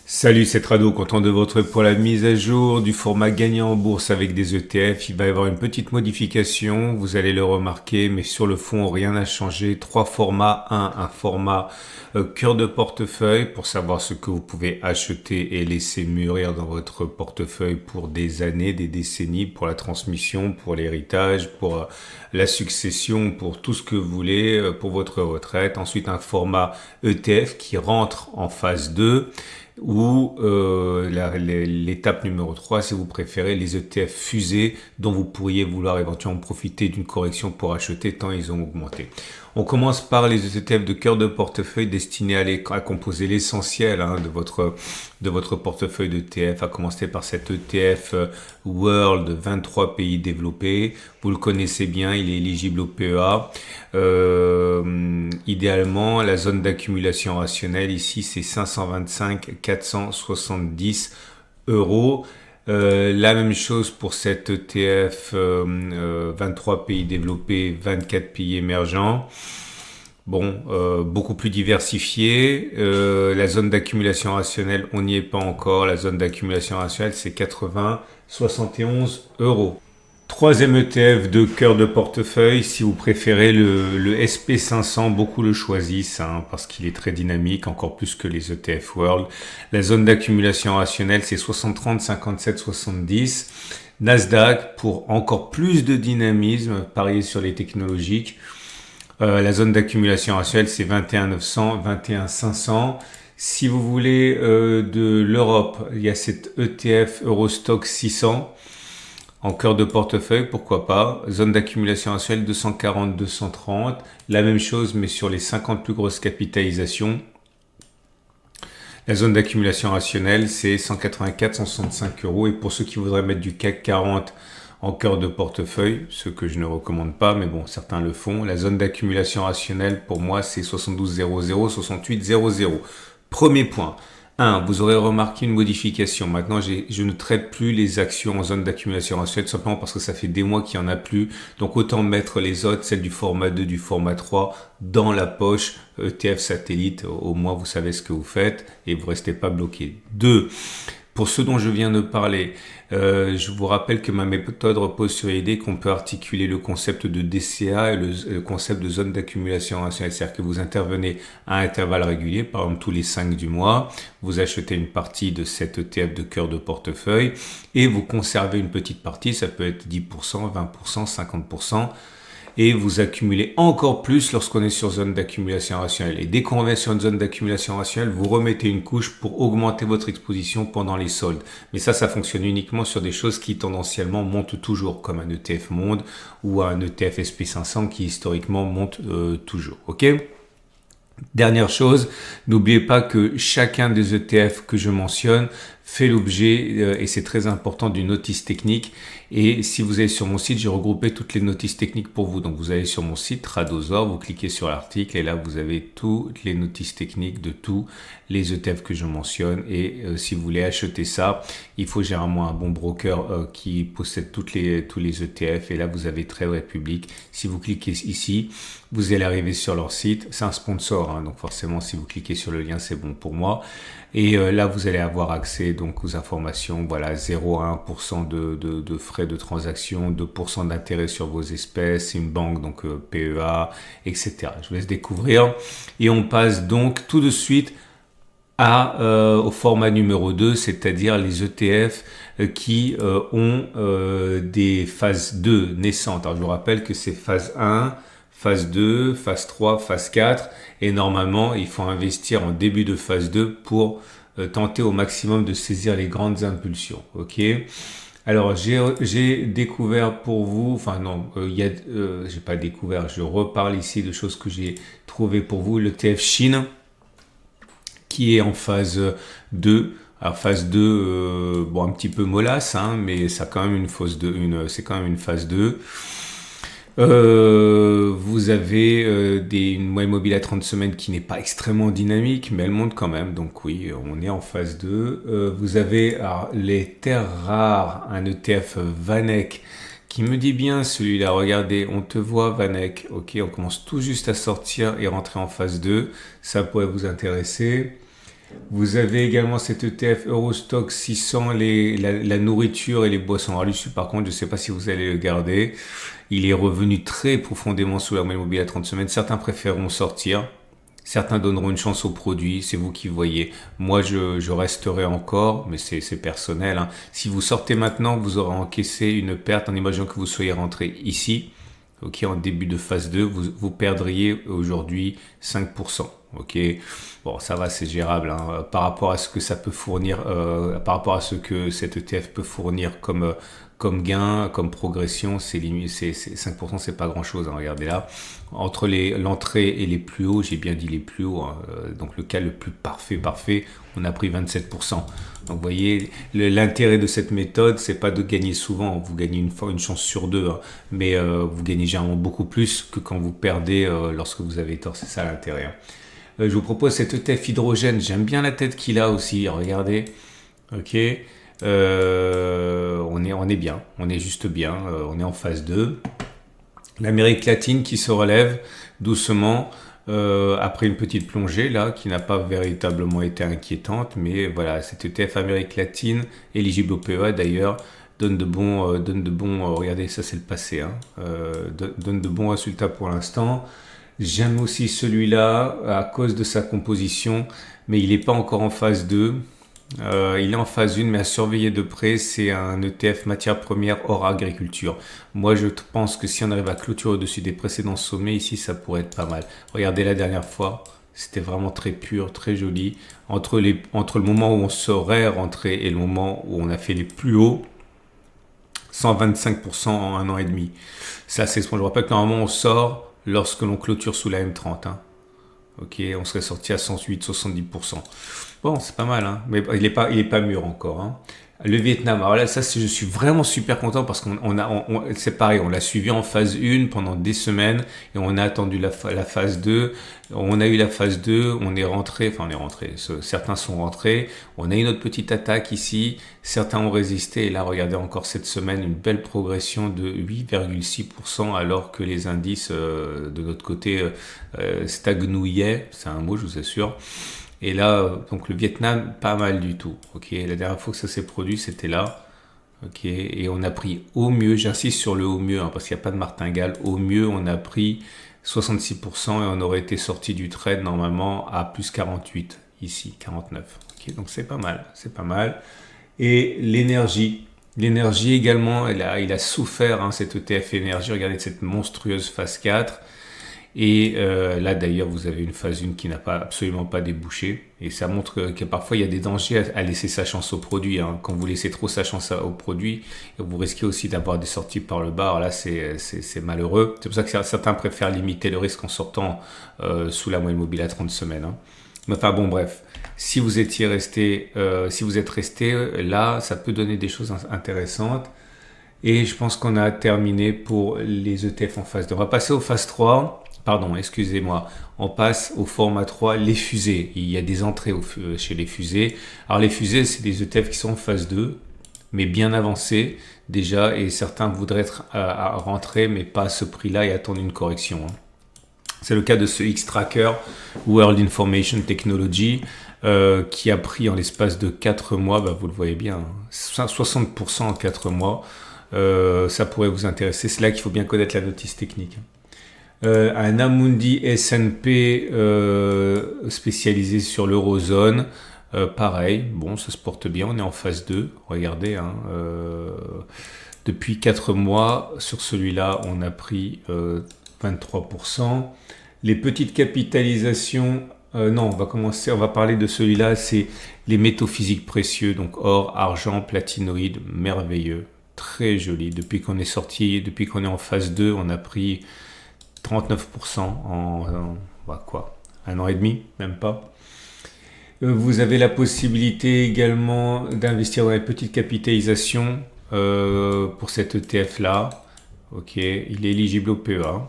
Salut, c'est Trado, content de vous retrouver pour la mise à jour du format gagnant en bourse avec des ETF. Il va y avoir une petite modification, vous allez le remarquer, mais sur le fond, rien n'a changé. Trois formats. Un format cœur de portefeuille pour savoir ce que vous pouvez acheter et laisser mûrir dans votre portefeuille pour des années, des décennies, pour la transmission, pour l'héritage, pour la succession, pour tout ce que vous voulez, pour votre retraite. Ensuite, un format ETF qui rentre en phase 2 ou l'étape numéro 3, si vous préférez, les ETF fusées dont vous pourriez vouloir éventuellement profiter d'une correction pour acheter tant ils ont augmenté. On commence par les ETF de cœur de portefeuille destinés à composer l'essentiel de votre portefeuille d'ETF, à commencer par cet ETF World 23 pays développés. Vous le connaissez bien, il est éligible au PEA. Idéalement, la zone d'accumulation rationnelle ici, c'est 525 470 euros. La même chose pour cet ETF 23 pays développés, 24 pays émergents. Bon, beaucoup plus diversifié. La zone d'accumulation rationnelle, on n'y est pas encore. La zone d'accumulation rationnelle, c'est 71 euros. Troisième ETF de cœur de portefeuille, si vous préférez le SP500, beaucoup le choisissent parce qu'il est très dynamique, encore plus que les ETF World. La zone d'accumulation rationnelle, c'est 60-30, 57-70. Nasdaq, pour encore plus de dynamisme, parier sur les technologiques. La zone d'accumulation rationnelle, c'est 21-900, 21-500. Si vous voulez de l'Europe, il y a cet ETF Eurostock 600. En cœur de portefeuille, pourquoi pas. Zone d'accumulation rationnelle 240-230. La même chose, mais sur les 50 plus grosses capitalisations. La zone d'accumulation rationnelle, c'est 184-165 euros. Et pour ceux qui voudraient mettre du CAC 40 en cœur de portefeuille, ce que je ne recommande pas, mais bon, certains le font. La zone d'accumulation rationnelle, pour moi, c'est 72-00, 68-00. Premier point. Vous aurez remarqué une modification. Maintenant, je ne traite plus les actions en zone d'accumulation rationnelle simplement parce que ça fait des mois qu'il n'y en a plus. Donc, autant mettre les autres, celles du format 2, du format 3, dans la poche ETF satellite. Au moins, vous savez ce que vous faites et vous ne restez pas bloqué. 2. Pour ceux dont je viens de parler, je vous rappelle que ma méthode repose sur l'idée qu'on peut articuler le concept de DCA et le concept de zone d'accumulation rationnelle. C'est-à-dire que vous intervenez à intervalles réguliers, par exemple tous les 5 du mois, vous achetez une partie de cet ETF de cœur de portefeuille et vous conservez une petite partie, ça peut être 10%, 20%, 50%. Et vous accumulez encore plus lorsqu'on est sur zone d'accumulation rationnelle. Et dès qu'on revient sur une zone d'accumulation rationnelle, vous remettez une couche pour augmenter votre exposition pendant les soldes. Mais ça fonctionne uniquement sur des choses qui tendanciellement montent toujours, comme un ETF Monde ou un ETF SP500 qui historiquement monte toujours. Ok ? Dernière chose, n'oubliez pas que chacun des ETF que je mentionne fait l'objet, et c'est très important, d'une notice technique. Et si vous allez sur mon site, j'ai regroupé toutes les notices techniques pour vous. Donc vous allez sur mon site Tradosor, vous cliquez sur l'article et là vous avez toutes les notices techniques de tous les ETF que je mentionne. Et si vous voulez acheter ça, il faut généralement un bon broker qui possède tous les ETF. Et là vous avez Trade Republic. Si vous cliquez ici, vous allez arriver sur leur site. C'est un sponsor, donc forcément si vous cliquez sur le lien, c'est bon pour moi. Et là, vous allez avoir accès donc aux informations, voilà, 0 à 1% de frais de transaction, 2% d'intérêt sur vos espèces, une banque, donc PEA, etc. Je vous laisse découvrir. Et on passe donc tout de suite au format numéro 2, c'est-à-dire les ETF qui ont des phases 2 naissantes. Alors, je vous rappelle que c'est phase 1, phase 2, phase 3, phase 4. Et normalement, il faut investir en début de phase 2 pour tenter au maximum de saisir les grandes impulsions. Ok. Alors, j'ai découvert pour vous, j'ai pas découvert, je reparle ici de choses que j'ai trouvées pour vous. Le TF Chine, qui est en phase 2. Alors phase 2, un petit peu mollasse, mais ça a quand même c'est quand même une phase 2. Vous avez une moyenne mobile à 30 semaines qui n'est pas extrêmement dynamique, mais elle monte quand même. Donc oui, on est en phase 2. Vous avez les terres rares, un ETF Vanek qui me dit bien celui-là. Regardez, on te voit Vanek. Ok, on commence tout juste à sortir et rentrer en phase 2. Ça pourrait vous intéresser. Vous avez également cet ETF Eurostock 600, la nourriture et les boissons. Alors lui, par contre, je ne sais pas si vous allez le garder. Il est revenu très profondément sous la moyenne mobile à 30 semaines. Certains préféreront sortir. Certains donneront une chance au produit, c'est vous qui voyez. Moi, je resterai encore, mais c'est personnel, hein. Si vous sortez maintenant, vous aurez encaissé une perte en imaginant que vous soyez rentré ici. Ok, en début de phase 2, vous perdriez aujourd'hui 5%. Ok, bon, ça va, c'est gérable, hein. Par rapport à ce que ça peut fournir, par rapport à ce que cet ETF peut fournir comme gain, comme progression, c'est 5%, c'est pas grand chose, hein. Regardez là, entre l'entrée et les plus hauts, j'ai bien dit les plus hauts, hein, donc le cas le plus parfait, on a pris 27%. Donc vous voyez, l'intérêt de cette méthode, c'est pas de gagner souvent, vous gagnez une fois, une chance sur deux, hein, mais vous gagnez généralement beaucoup plus que quand vous perdez lorsque vous avez tort, c'est ça l'intérêt, hein. Je vous propose cet ETF hydrogène, j'aime bien la tête qu'il a aussi, regardez, ok, on est bien, on est juste bien, on est en phase 2. L'Amérique latine qui se relève doucement après une petite plongée là qui n'a pas véritablement été inquiétante, mais voilà, cet ETF Amérique latine éligible au PEA d'ailleurs donne de bons, regardez, ça c'est le passé, hein, donne de bons résultats pour l'instant. J'aime aussi celui-là à cause de sa composition, mais il n'est pas encore en phase 2. Il est en phase 1, mais à surveiller de près. C'est un ETF matières premières hors agriculture. Moi, je pense que si on arrive à clôturer au-dessus des précédents sommets, ici, ça pourrait être pas mal. Regardez la dernière fois, c'était vraiment très pur, très joli. Entre le moment où on serait rentré et le moment où on a fait les plus hauts, 125% en un an et demi. Ça, c'est ce point. Je rappelle que normalement, on sort lorsque l'on clôture sous la M30, hein. Ok, on serait sorti à 108, 70%. Bon, c'est pas mal, hein, mais il est pas mûr encore, hein. Le Vietnam, alors là, ça, je suis vraiment super content parce c'est pareil, on l'a suivi en phase 1 pendant des semaines et on a attendu la phase 2. On a eu la phase 2, certains sont rentrés, on a eu notre petite attaque ici, certains ont résisté et là, regardez encore cette semaine, une belle progression de 8,6% alors que les indices de notre côté stagnouillaient, c'est un mot, je vous assure. Et là, donc le Vietnam, pas mal du tout. Ok, la dernière fois que ça s'est produit, c'était là. Ok, et on a pris au mieux, j'insiste sur le au mieux, hein, parce qu'il n'y a pas de martingale. Au mieux, on a pris 66% et on aurait été sorti du trade normalement à plus 48, ici, 49. Ok, donc c'est pas mal, c'est pas mal. Et l'énergie également, il a souffert, hein, cette ETF énergie. Regardez cette monstrueuse phase 4. Et là d'ailleurs vous avez une phase 1 qui n'a absolument pas débouché et ça montre que parfois il y a des dangers à laisser sa chance au produit, hein. Quand vous laissez trop sa chance au produit, vous risquez aussi d'avoir des sorties par le bas. Alors là c'est malheureux, c'est pour ça que certains préfèrent limiter le risque en sortant sous la moyenne mobile à 30 semaines, hein. Mais enfin bon, bref, si vous êtes resté là, ça peut donner des choses intéressantes. Et je pense qu'on a terminé pour les ETF en phase 2. On va passer aux phases 3. Pardon, excusez-moi. On passe au format 3, les fusées. Il y a des entrées chez les fusées. Alors les fusées, c'est des ETF qui sont en phase 2, mais bien avancés déjà. Et certains voudraient être à rentrer, mais pas à ce prix-là et attendre une correction, hein. C'est le cas de ce X-Tracker, World Information Technology, qui a pris en l'espace de 4 mois, vous le voyez bien, 60% en 4 mois. Ça pourrait vous intéresser. C'est là qu'il faut bien connaître la notice technique. Un Amundi S&P spécialisé sur l'eurozone, pareil, bon, ça se porte bien, on est en phase 2, regardez, hein, depuis 4 mois, sur celui-là, on a pris 23%. Les petites capitalisations, non, on va parler de celui-là, c'est les métaux physiques précieux, donc or, argent, platinoïde, merveilleux, très joli. Depuis qu'on est en phase 2, on a pris 39% un an et demi, même pas. Vous avez la possibilité également d'investir dans les petites capitalisations pour cet ETF là. Ok, il est éligible au PEA.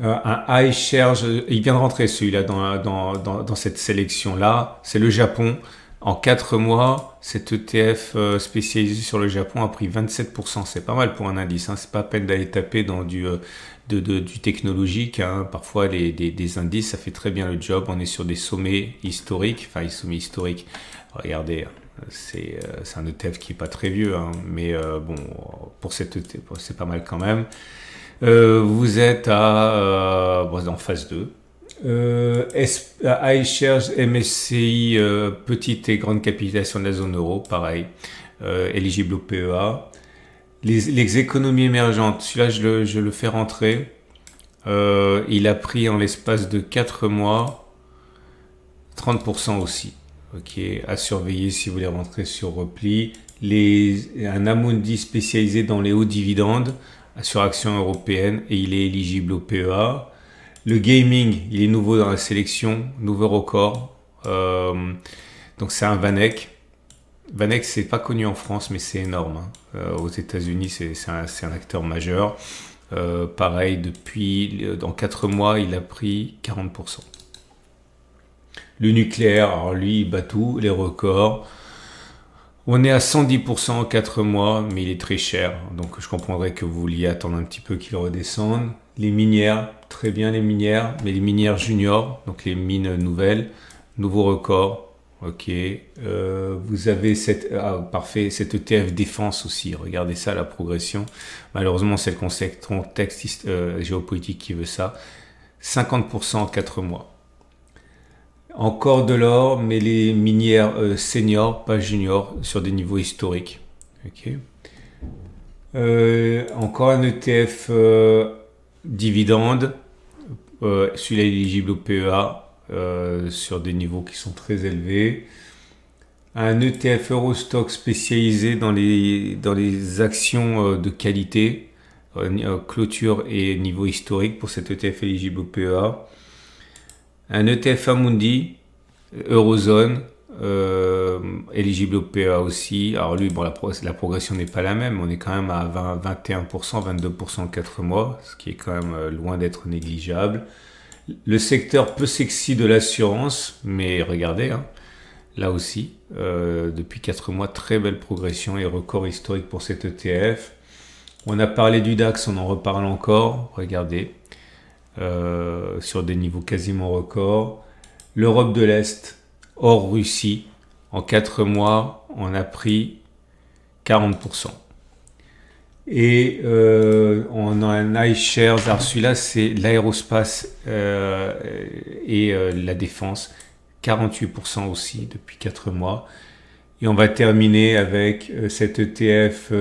Un iShares, il vient de rentrer celui-là dans cette sélection là. C'est le Japon. En 4 mois, cet ETF spécialisé sur le Japon a pris 27%. C'est pas mal pour un indice, hein. C'est pas à peine d'aller taper dans du technologique, hein. Parfois, des indices, ça fait très bien le job. On est sur des sommets historiques. Enfin, les sommets historiques, regardez, c'est un ETF qui est pas très vieux, hein. Mais bon, pour cet ETF, c'est pas mal quand même. Vous êtes en phase 2. iShares MSCI, petite et grande capitalisation de la zone euro, pareil, éligible au PEA. Les économies émergentes, celui-là je le fais rentrer. Il a pris en l'espace de 4 mois 30% aussi. Ok, à surveiller si vous voulez rentrer sur repli. Un Amundi spécialisé dans les hauts dividendes sur actions européennes et il est éligible au PEA. Le gaming, il est nouveau dans la sélection, nouveau record. Donc c'est un Vanek. Vanek, c'est pas connu en France, mais c'est énorme, hein. Aux États-Unis, c'est un acteur majeur. Pareil, dans 4 mois, il a pris 40%. Le nucléaire, alors lui, il bat tous les records. On est à 110% en 4 mois, mais il est très cher. Donc je comprendrais que vous vouliez attendre un petit peu qu'il redescende. Les minières, très bien les minières, mais les minières juniors, donc les mines nouvelles, nouveau record. Ok. Vous avez parfait, cette ETF défense aussi. Regardez ça, la progression. Malheureusement, c'est le contexte géopolitique qui veut ça. 50% en 4 mois. Encore de l'or, mais les minières seniors, pas juniors, sur des niveaux historiques. Ok. Encore un ETF dividende. Celui-là est éligible au PEA sur des niveaux qui sont très élevés. Un ETF Eurostock spécialisé dans les actions de qualité, clôture et niveau historique pour cet ETF éligible au PEA. Un ETF Amundi, Eurozone, éligible au PEA aussi. Alors lui, bon, la progression n'est pas la même. On est quand même à 21%, 22% en 4 mois, ce qui est quand même loin d'être négligeable. Le secteur peu sexy de l'assurance, mais regardez, hein, là aussi, depuis 4 mois, très belle progression et record historique pour cet ETF. On a parlé du DAX, on en reparle encore. Regardez. Sur des niveaux quasiment records. L'Europe de l'Est, hors Russie, en 4 mois, on a pris 40%. Et on a un iShares, alors celui-là c'est l'aérospace et la défense, 48% aussi depuis 4 mois. Et on va terminer avec cet ETF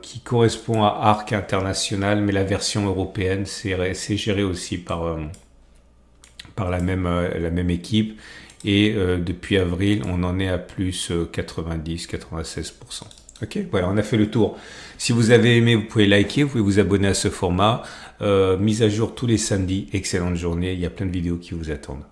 qui correspond à ARC International, mais la version européenne, c'est géré aussi par la même équipe. Et depuis avril, on en est à plus 90-96%. Ok, voilà, on a fait le tour. Si vous avez aimé, vous pouvez liker, vous pouvez vous abonner à ce format. Mise à jour tous les samedis. Excellente journée, il y a plein de vidéos qui vous attendent.